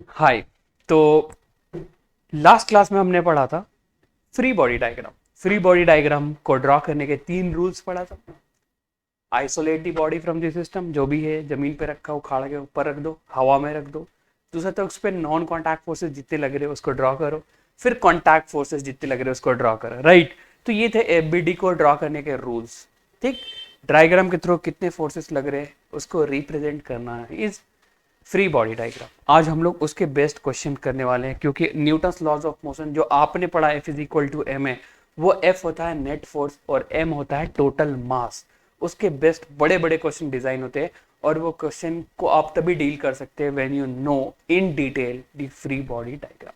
हाय। तो last class में हमने पढ़ा था free body diagram. Free body diagram को ड्रॉ करने के 3 रूल्स पढ़ा था। Isolate the body from the system, जो भी है जमीन पे रखा उखाड़ के ऊपर रख दो, हवा में रख दो। दूसरा तो उस पर नॉन कॉन्टैक्ट फोर्सेस जितने लग रहे हो उसको ड्रॉ करो, फिर कॉन्टैक्ट फोर्सेस जितने लग रहे हो उसको ड्रॉ करो। राइट। तो ये थे एफबीडी को ड्रॉ करने के रूल्स। ठीक। डायग्राम के थ्रू कितने फोर्सेस लग रहे हैं उसको रिप्रेजेंट करना है इज फ्री बॉडी डायग्राम। आज हम लोग उसके बेस्ट क्वेश्चन करने वाले हैं, क्योंकि न्यूटन्स लॉज ऑफ मोशन जो आपने पढ़ा F is equal to M है, वो एफ होता है नेट फोर्स और एम होता है टोटल मास। उसके बेस्ट बड़े बड़े क्वेश्चन डिजाइन होते हैं और वो क्वेश्चन को आप तभी डील कर सकते हैं when you know in detail the free body diagram.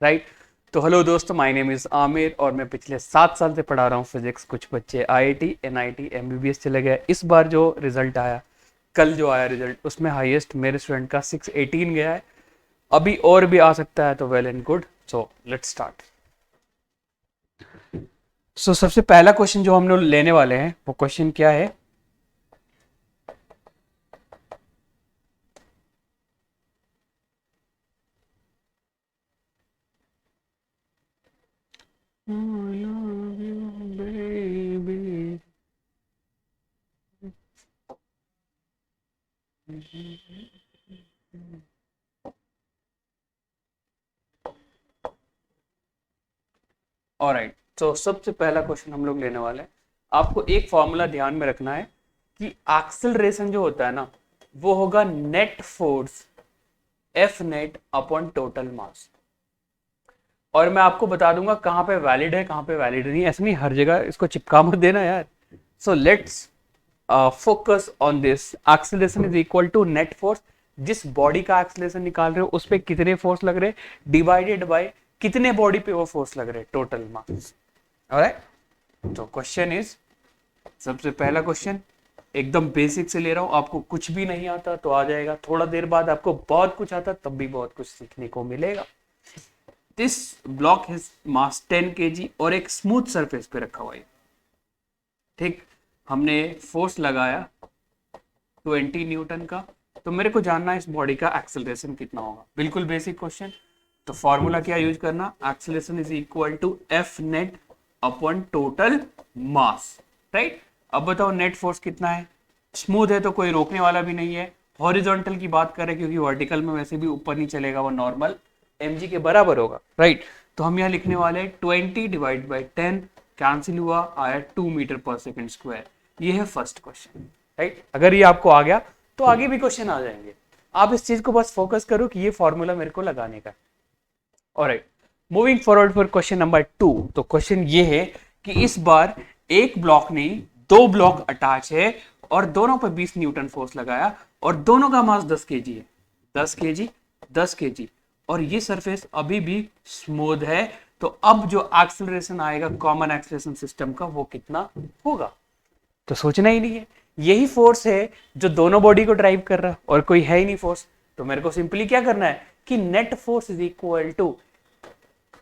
Right. तो हेलो दोस्तों, माय नेम इज आमिर और मैं पिछले 7 साल से पढ़ा रहा हूँ फिजिक्स। कुछ बच्चे आईआईटी, एनआईटी, एमबीबीएस चले गए। इस बार जो रिजल्ट आया, कल जो आया रिजल्ट, उसमें हाईएस्ट मेरे स्टूडेंट का 618 गया है। अभी और भी आ सकता है, तो well and good. So let's start. So सबसे पहला क्वेश्चन जो हम लोग लेने वाले हैं वो क्वेश्चन क्या है? ऑलराइट। तो सबसे पहला क्वेश्चन हम लोग लेने वाले हैं। आपको एक फॉर्मूला ध्यान में रखना है कि एक्सेलरेशन जो होता है ना, वो होगा net force F net upon total मास। और मैं आपको बता दूंगा कहां पे वैलिड है कहां पे वैलिड नहीं। ऐसा नहीं हर जगह इसको चिपका मत देना यार। So let's focus on this. Acceleration is equal to net force. जिस बॉडी का एक्सेलरेशन निकाल रहे हो उस पर कितने फोर्स लग रहे हैं डिवाइडेड बाय कितने बॉडी पे वो फोर्स लग रहे हैं, टोटल मास। ऑलराइट। तो क्वेश्चन इज, सबसे पहला क्वेश्चन एकदम बेसिक से ले रहा हूं। आपको कुछ भी नहीं आता तो आ जाएगा, थोड़ा देर बाद आपको बहुत कुछ आता तब भी बहुत कुछ सीखने को मिलेगा। This block has mass 10 kg और एक स्मूथ सरफेस पे रखा हुआ है। ठीक। हमने फोर्स लगाया 20 न्यूटन का। तो मेरे को जानना है इस बॉडी का एक्सेलरेशन कितना होगा। बिल्कुल बेसिक क्वेश्चन। तो फॉर्मूला क्या यूज करना? Acceleration is equal to F net upon total mass. Right. अब बताओ नेट फोर्स कितना है? स्मूथ है तो कोई रोकने वाला भी नहीं है। हॉरिजॉन्टल की बात करें क्योंकि वर्टिकल में वैसे भी ऊपर नहीं चलेगा, वो नॉर्मल mg के बराबर होगा। राइट। तो हम यहाँ लिखने वाले हैं 20 डिवाइड बाई 10, कैंसिल हुआ, आया 2 मीटर पर सेकेंड स्क्वायर। ये है फर्स्ट क्वेश्चन। राइट। अगर ये आपको आ गया तो आगे भी क्वेश्चन आ जाएंगे। आप इस चीज को बस फोकस करो कि ये फॉर्मूला मेरे को लगाने का। Alright. Moving forward for question number 2। तो क्वेश्चन ये है कि इस बार एक ब्लॉक नहीं, 2 ब्लॉक अटैच है और दोनों पर 20 न्यूटन फोर्स लगाया और दोनों का मास 10 kg है। 10 kg, 10 kg। और ये सरफेस अभी भी स्मूथ है। तो अब जो एक्सेलरेशन आएगा कॉमन एक्सेलरेशन सिस्टम का, वो कितना होगा? तो सोचना ही नहीं है। यही फोर्स है जो दोनों बॉडी को ड्राइव कर रहा है और कोई है ही नहीं फोर्स। तो मेरे को सिंपली क्या करना है कि net force is equal to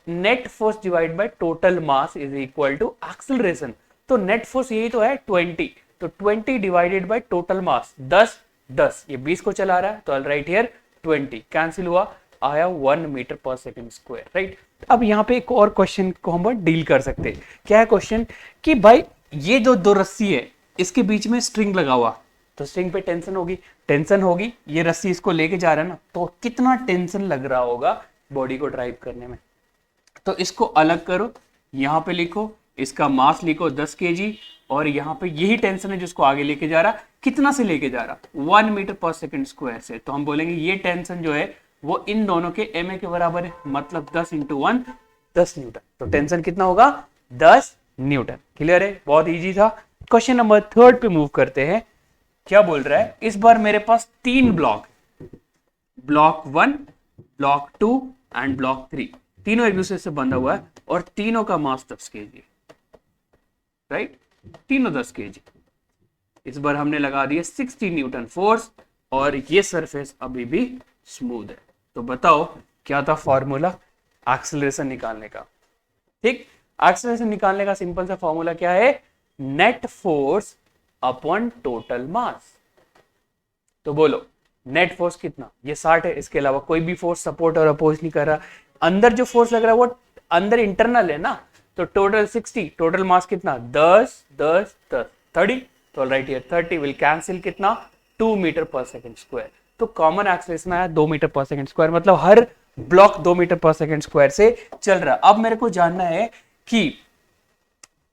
net force divide by total mass is equal to acceleration. तो नेट फोर्स यही तो है 20। तो 20 डिवाइडेड बाय टोटल मास 10, 10 ये 20 को चला रहा है तो राइट हियर 20 कैंसिल हुआ, आया 1 मीटर पर सेकंड स्क्वायर। राइट। अब यहाँ पे एक और क्वेश्चन को हम डील कर सकते हैं। क्या है क्वेश्चन कि भाई ये जो दो रस्सी है इसके बीच में स्ट्रिंग लगा हुआ, तो स्ट्रिंग पे टेंशन होगी, ये रस्सी इसको लेके जा रहा है ना, तो कितना टेंशन लग रहा होगा बॉडी को ड्राइव करने में। तो इसको अलग करो, यहां पे लिखो, इसका मास लिखो 10 kg और यहां पे यही टेंशन है जिसको आगे लेके जा रहा। कितना से लेके जा रहा? 1 मीटर पर सेकंड स्क्वायर से। तो हम बोलेंगे ये टेंशन जो है वो इन दोनों के एम के बराबर है, मतलब 10 इंटू 1 10 न्यूटन। तो टेंशन कितना होगा? 10 न्यूटन। क्लियर है? बहुत इजी था। क्वेश्चन नंबर 3 पे मूव करते हैं। क्या बोल रहा है? इस बार मेरे पास 3 block, block 1, block 2 and block 3, तीनों एक दूसरे से बंधा हुआ है और तीनों का मास 10 kg। राइट। तीनों 10 kg। इस बार हमने लगा दिए 60 न्यूटन फोर्स और ये सरफेस अभी भी स्मूथ है। तो बताओ क्या था फॉर्मूला एक्सेलरेशन निकालने का? ठीक। एक्सेलरेशन निकालने का सिंपल सा फॉर्मूला क्या है? Net force upon total mass. तो बोलो नेट फोर्स कितना, ये 60 है, इसके अलावा कोई भी फोर्स सपोर्ट और अपोज नहीं कर रहा। अंदर जो फोर्स लग रहा है वो अंदर इंटरनल है ना, तो टोटल 60, टोटल मास कितना 10 10 10 30, तो राइट हियर 30 विल कैंसिल कितना 2 मीटर पर सेकंड स्क्वायर। तो कॉमन एक्सेलरेशन आया 2 मीटर पर सेकंड स्क्वायर, मतलब हर ब्लॉक 2 मीटर पर सेकंड स्क्वायर से चल रहा है। अब मेरे को जानना है कि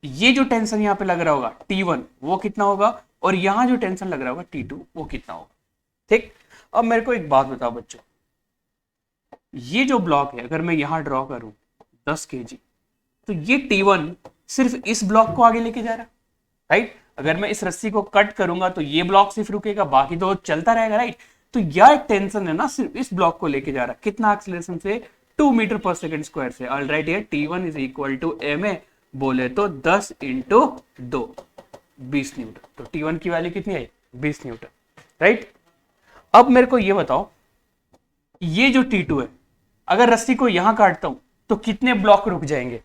ये जो टेंशन यहां पे लग रहा होगा T1 वो कितना होगा, और यहां जो टेंशन लग रहा होगा T2 वो कितना होगा। ठीक, अब मेरे को एक बात बताओ बच्चों, ये जो ब्लॉक है अगर मैं यहां ड्रॉ करूं 10 kg, तो ये T1 सिर्फ इस ब्लॉक को आगे लेके जा रहा है, राइट। अगर मैं इस रस्सी को कट करूंगा तो ये ब्लॉक सिर्फ रुकेगा, बाकी तो चलता रहेगा, राइट। तो यह एक टेंशन है ना, सिर्फ इस ब्लॉक को लेके जा रहा है, कितना एक्सीलरेशन से 2 मीटर पर सेकंड स्क्वायर से। ऑल राइट, ये T1 is equal to ma बोले तो 10 इंटू 2 20 न्यूटन। तो T1 की वैल्यू कितनी आई 20 न्यूटन, राइट। अब मेरे को ये बताओ, ये जो T2 है अगर रस्सी को यहां काटता हूं तो कितने ब्लॉक रुक जाएंगे,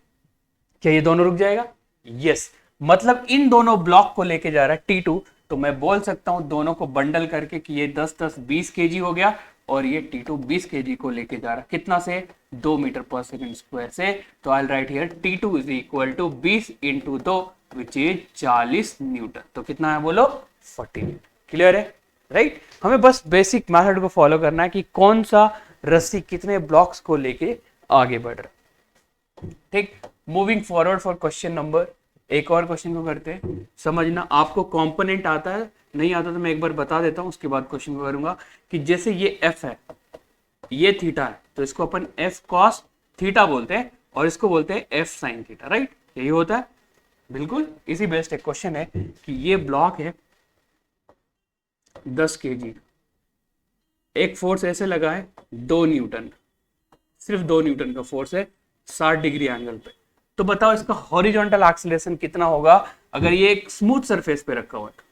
क्या ये दोनों रुक जाएगा, यस। मतलब इन दोनों ब्लॉक को लेके जा रहा है T2, तो मैं बोल सकता हूं दोनों को बंडल करके कि ये 10 10 20 kg हो गया, और ये T2 20 kg को लेके जा रहा है कितना से 2 मीटर पर सेकंड स्क्वायर से। तो I write here T2 is equal to 20 into 2 which is 40 newton. तो कितना है बोलो 40 न्यूटन। क्लियर है, राइट। हमें बस बेसिक मेथड को फॉलो करना है कि कौन सा रस्सी कितने ब्लॉक्स को लेके आगे बढ़ रहा है। ठीक, moving forward for question number, एक और क्वेश्चन को करते हैं। समझना, आपको कंपोनेंट आता है नहीं आता तो मैं एक बार बता देता हूं, उसके बाद क्वेश्चन को करूंगा। कि जैसे ये F है, ये थीटा है, तो इसको अपन F cos थीटा बोलते हैं, और इसको बोलते हैं F sin थीटा, राइट। यही होता है, बिल्कुल इसी बेस्ड एक क्वेश्चन है कि ये ब्लॉक है 10 kg, एक फोर्स ऐसे लगा है 2 न्यूटन, सिर्फ 2 न्यूटन का फोर्स है 60 डिग्री एंगल पे। तो बताओ इसका हॉरिजॉन्टल एक्सीलरेशन कितना होगा अगर ये एक स्मूथ सरफेस पे रखा हुआ है।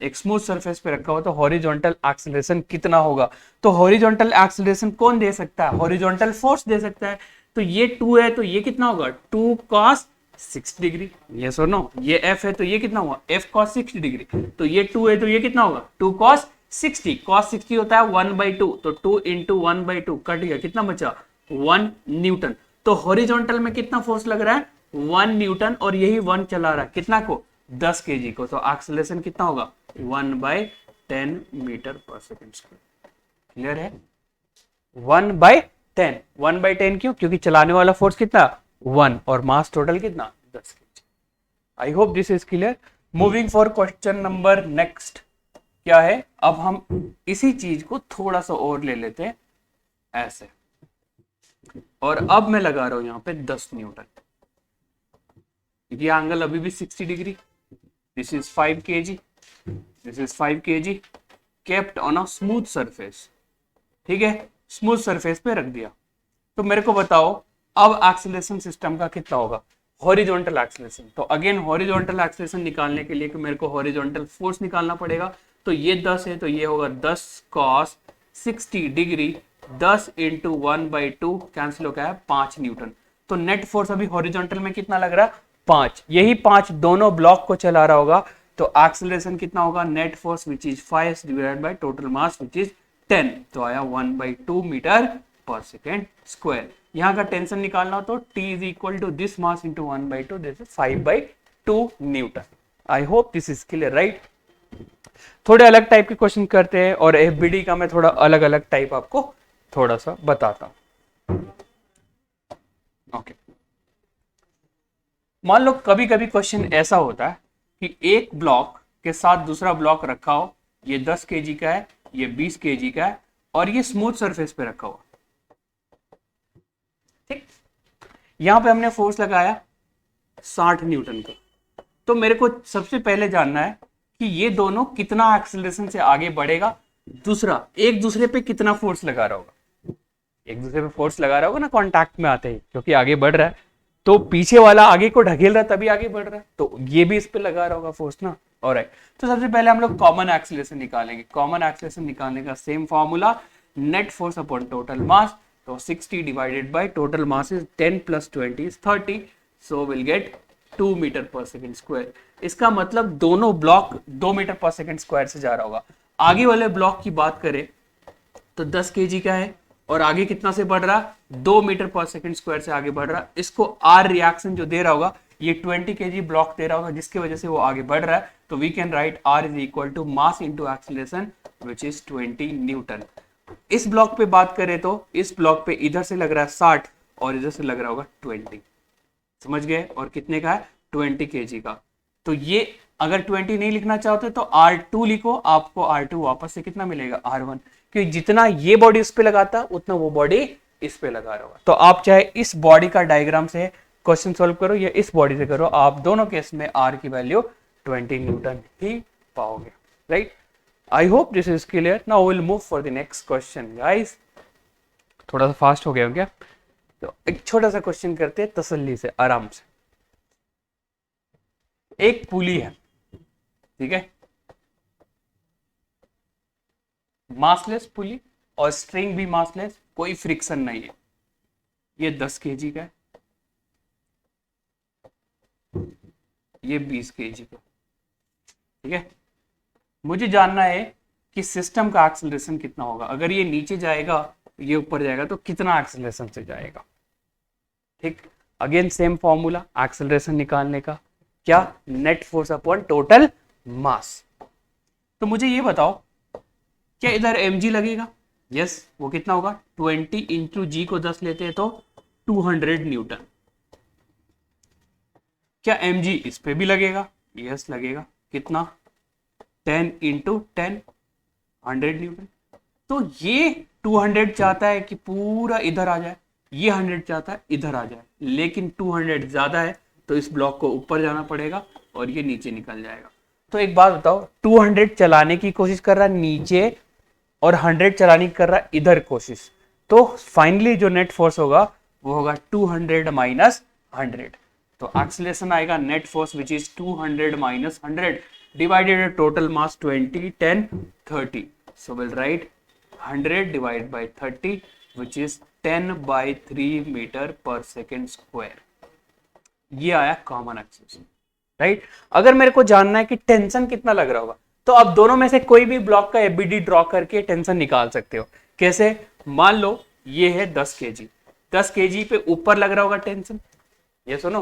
एक स्मूथ सरफेस पे रखा हुआ तो हॉरिजॉन्टल एक्सीलरेशन कितना होगा। तो हॉरिजॉन्टल एक्सीलरेशन कौन दे सकता है, हॉरिजॉन्टल फोर्स दे सकता है। तो ये 2 है तो ये कितना होगा 2 cos 60 डिग्री, यस और नो। ये F है तो ये कितना हुआ F cos 60 डिग्री। तो ये 2 है तो ये कितना होगा 2 cos 60, cos 60 होता है 1/2, तो 2 इंटू 1/2 कट गया, कितना बचा 1 न्यूटन। तो हॉरिजॉन्टल में कितना फोर्स लग रहा है 1 न्यूटन, और यही 1 चला रहा है कितना को 10 kg को। तो एक्सीलरेशन कितना होगा 1/10 मीटर पर सेकंड स्क्वायर। क्लियर है, 1/10, 1/10 क्यों, क्योंकि चलाने वाला फोर्स कितना 1 और मास टोटल कितना 10 kg। I hope this is clear. Moving for question number next क्या है, अब हम इसी चीज को थोड़ा सा और ले लेते हैं ऐसे, और अब मैं लगा रहा हूं यहां पे 10 न्यूटन। ये एंगल अभी भी 60 degree, this is 5 kg, this is 5 kg kept on a smooth surface. ठीक है, स्मूथ सरफेस पे रख दिया। तो मेरे को बताओ अब एक्सीलरेशन सिस्टम का कितना होगा, हॉरिजॉन्टल एक्सीलरेशन। तो अगेन हॉरिजॉन्टल एक्सीलरेशन निकालने के लिए कि मेरे को हॉरिजॉन्टल फोर्स निकालना पड़ेगा। तो ये 10 है तो ये होगा 10 cos 60 डिग्री, 10 इंटू 1/2 कैंसिल हो गया है 5 न्यूटन। तो नेट फोर्स अभी हॉरिजॉन्टल में कितना लग रहा है 5, यही 5 दोनों ब्लॉक को चला रहा होगा। तो एक्सीलरेशन कितना होगा net force which is 5 divided by total mass which is 10, तो आया 1/2 मीटर पर सेकेंड स्क्वायर। यहाँ का टेंशन निकालना हो तो T is equal to this mass into 1/2, this is 5/2 newton. I hope this is clear, right. थोड़े अलग type के क्वेश्चन करते हैं, और FBD का मैं थोड़ा अलग अलग टाइप आपको थोड़ा सा बताता हूं। ओके, मान लो कभी कभी क्वेश्चन ऐसा होता है कि एक ब्लॉक के साथ दूसरा ब्लॉक रखा हो, ये 10 kg का है, ये 20 kg का है, और ये स्मूथ सरफेस पे रखा हुआ। ठीक, यहां पे हमने फोर्स लगाया 60 न्यूटन का। तो मेरे को सबसे पहले जानना है कि ये दोनों कितना एक्सीलरेशन से आगे बढ़ेगा, दूसरा एक दूसरे पे कितना फोर्स लगा रहा होगा। एक दूसरे पे फोर्स लगा रहा होगा ना कांटेक्ट में आते ही, क्योंकि आगे बढ़ रहा है तो पीछे वाला आगे को ढकेल रहा है तभी आगे बढ़ रहा है, तो ये भी इस पे लगा रहा होगा फोर्स ना। ऑलराइट, तो सबसे पहले हम लोग कॉमन एक्सीलरेशन निकालेंगे। कॉमन एक्सीलरेशन निकालने का same formula, net force upon total mass. तो 60 divided by total mass is 10 plus 20 is 30, so will get 2 metre per second square. इसका मतलब दोनों block 2 metre per second square से जा रहा होगा। आगे वाले ब्लॉक की बात करें तो 10 केजी का है और आगे कितना से बढ़ रहा, 2 मीटर पर सेकंड स्क्वायर से आगे बढ़ रहा। इसको आर रिएक्शन जो दे रहा होगा ये 20 केजी ब्लॉक दे रहा होगा जिसकी वजह से वो आगे बढ़ रहा है। तो we can write R is equal to mass into acceleration which is 20 newton. इस ब्लॉक पे बात करें तो इस ब्लॉक पे इधर से लग रहा है 60 और इधर से लग रहा होगा 20, समझ गए। और कितने का है, 20 केजी का। तो ये अगर 20 नहीं लिखना चाहते तो R2 लिखो, आपको R2 वापस से कितना मिलेगा, R1, क्योंकि जितना ये बॉडी इस पे लगाता उतना वो बॉडी इस पे लगा रहा होगा। तो आप चाहे इस बॉडी का डायग्राम से क्वेश्चन सॉल्व करो या इस बॉडी से करो, आप दोनों केस में R की वैल्यू 20 न्यूटन ही पाओगे, right. I hope this is clear. Now will move for the next question guys. थोड़ा सा फास्ट हो गया क्या, तो एक छोटा सा क्वेश्चन करते हैं तसल्ली से, आराम से। एक पुली है, ठीक है, मासलेस पुली और स्ट्रिंग भी मासलेस, कोई फ्रिक्शन नहीं है। ये 10 केजी का है, ये 20 केजी का, ठीक है। मुझे जानना है कि सिस्टम का एक्सेलरेशन कितना होगा। अगर ये नीचे जाएगा ये ऊपर जाएगा तो कितना एक्सेलरेशन से जाएगा, ठीक। अगेन सेम फॉर्मूला एक्सेलरेशन निकालने का, क्या, net force upon total mass. तो मुझे ये बताओ क्या इधर mg लगेगा, यस। वो कितना होगा, 20 इंटू जी को 10 लेते हैं तो 200 न्यूटन। क्या mg इस पे भी लगेगा, यस लगेगा। कितना, 10 इंटू 10, 100 न्यूटन। तो ये 200 चाहता है कि पूरा इधर आ जाए, ये 100 चाहता है इधर आ जाए, लेकिन 200 ज्यादा है तो इस ब्लॉक को ऊपर जाना पड़ेगा और ये नीचे निकल जाएगा। तो एक बात बताओ, 200 चलाने की कोशिश कर रहा है नीचे और 100 चलाने की कर रहा है इधर कोशिश, तो फाइनली जो नेट फोर्स होगा वो होगा 200 माइनस 100। तो एक्सीलरेशन आएगा net force which is 200 minus 100 divided total mass 20, 10, 30। So will write 100 divide by 30 which is 10/3 metre per second square. ये आया कॉमन एक्सेलरेशन, राइट। अगर मेरे को जानना है कि टेंशन कितना लग रहा होगा तो आप दोनों में से कोई भी ब्लॉक का एबीडी ड्रॉ करके टेंशन निकाल सकते हो। कैसे, मान लो ये है 10 केजी, 10 केजी पे ऊपर लग रहा होगा टेंशन, ये सुनो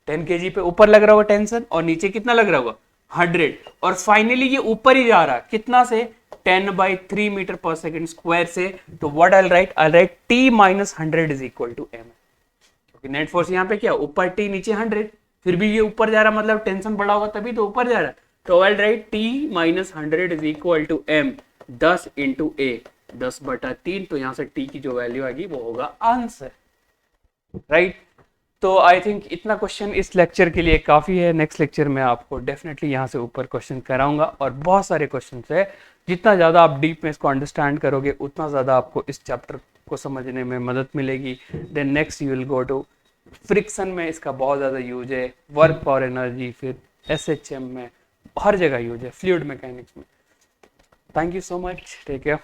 10 केजी पे ऊपर लग रहा होगा टेंशन और नीचे कितना लग रहा होगा 100, और फाइनली ये ऊपर ही जा रहा है कितना से, 10/3 मीटर पर सेकेंड स्क्वायर से। तो what I write, I write T minus 100 is equal to M, क्योंकि नेट फोर्स यहाँ पे क्या, ऊपर T नीचे 100, फिर भी ये ऊपर जा रहा मतलब टेंशन बढ़ा होगा तभी तो ऊपर जा रहा है। तो I write T minus 100 is equal to M, 10 into A, 10/3। तो यहां से T की जो वैल्यू आएगी वो होगा आंसर, राइट। तो आई थिंक इतना क्वेश्चन इस लेक्चर के लिए काफ़ी है। नेक्स्ट लेक्चर में आपको डेफिनेटली यहाँ से ऊपर क्वेश्चन कराऊंगा और बहुत सारे क्वेश्चन है। जितना ज़्यादा आप डीप में इसको अंडरस्टैंड करोगे उतना ज़्यादा आपको इस चैप्टर को समझने में मदद मिलेगी। Then next you will go to friction में, इसका बहुत ज़्यादा यूज है, वर्क फॉर एनर्जी, फिर SHM में, हर जगह यूज है, फ्लूइड मैकेनिक्स में। Thank you so much, take care.